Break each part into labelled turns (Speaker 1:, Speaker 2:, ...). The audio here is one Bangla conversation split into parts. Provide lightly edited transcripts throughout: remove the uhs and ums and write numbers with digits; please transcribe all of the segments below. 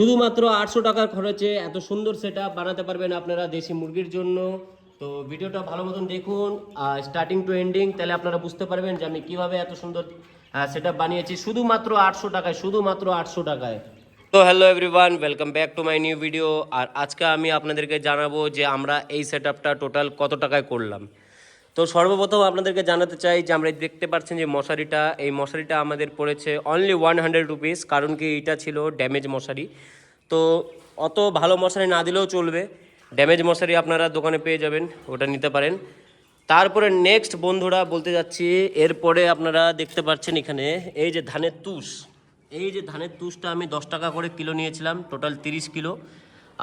Speaker 1: শুধুমাত্র 800 টাকার খরচে এত সুন্দর সেটআপ বানাতে পারবেন আপনারা দেশি মুরগির জন্য। তো ভিডিওটা ভালো মতন দেখুন স্টার্টিং টু এন্ডিং, তাহলে আপনারা বুঝতে পারবেন যে আমি কিভাবে এত সুন্দর সেটআপ বানিয়েছি শুধুমাত্র 800 টাকায়, শুধুমাত্র 800 টাকায়। তো hello everyone, welcome back to my new video. আর আজকে আমি আপনাদেরকে জানাবো যে আমরা এই সেটআপটা টোটাল কত টাকায় করলাম। তো সর্বপ্রথম আপনাদেরকে জানাতে চাই যে আমরা দেখতে পাচ্ছেন যে মশারিটা, এই মশারিটা আমাদের পড়েছে অনলি 100 রুপিস, কারণ কি এটা ছিল ড্যামেজ মশারি। তো অত ভালো মশারি না দিলেও চলবে, ড্যামেজ মশারি আপনারা দোকানে পেয়ে যাবেন, ওটা নিতে পারেন। তারপরে নেক্সট বন্ধুরা বলতে যাচ্ছি, এরপরে আপনারা দেখতে পাচ্ছেন এখানে এই যে ধানের তুষ, এই যে ধানের তুষটা আমি 10 টাকা করে কিলো নিয়েছিলাম, টোটাল 30 কিলো।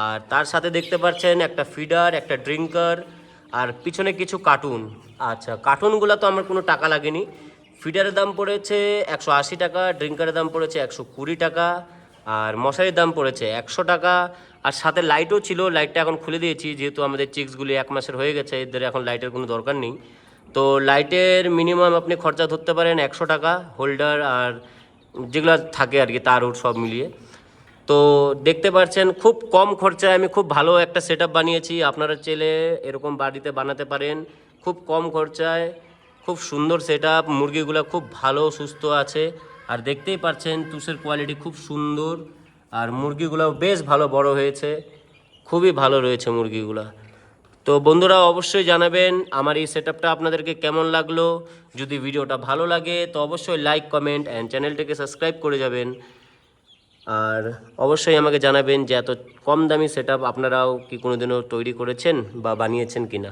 Speaker 1: আর তার সাথে দেখতে পাচ্ছেন একটা ফিডার, একটা ড্রিঙ্কার, আর পিছনে কিছু কার্টুন। আচ্ছা, কার্টুনগুলো তো আমার কোনো টাকা লাগেনি। ফিডারের দাম পড়েছে 180 টাকা, ড্রিঙ্কারের দাম পড়েছে 120 টাকা, আর মশারির দাম পড়েছে 100 টাকা। আর সাথে লাইটও ছিল, লাইটটা এখন খুলে দিয়েছি যেহেতু আমাদের চিক্সগুলি 1 মাসের হয়ে গেছে, এদের এখন লাইটের কোনো দরকার নেই। তো লাইটের মিনিমাম আপনি খরচা ধরতে পারেন 100 টাকা, হোল্ডার আর যেগুলো থাকে আর কি তার ওর সব মিলিয়ে। তো দেখতে পাচ্ছেন খুব কম খরচায় আমি খুব ভালো একটা সেটআপ বানিয়েছি। আপনারা চাইলে এরকম বাড়িতে বানাতে পারেন খুব কম খরচায়, খুব সুন্দর সেটআপ। মুরগিগুলো খুব ভালো সুস্থ আছে, আর দেখতেই পাচ্ছেন তুষের কোয়ালিটি খুব সুন্দর, আর মুরগিগুলো বেশ ভালো বড় হয়েছে, খুবই ভালো রয়েছে মুরগিগুলো। তো বন্ধুরা অবশ্যই জানাবেন আমার এই সেটআপটা আপনাদেরকে কেমন লাগলো। যদি ভিডিওটা ভালো লাগে তো অবশ্যই লাইক, কমেন্ট অ্যান্ড চ্যানেলটিকে সাবস্ক্রাইব করে যাবেন। আর অবশ্যই আমাকে জানাবেন যে এত কম দামি সেটআপ আপনারাও কি কোনোদিনও তৈরি করেছেন বা বানিয়েছেন কিনা।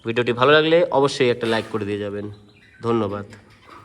Speaker 1: ভিডিওটি ভালো লাগলে অবশ্যই একটা লাইক করে দিয়ে যাবেন। ধন্যবাদ।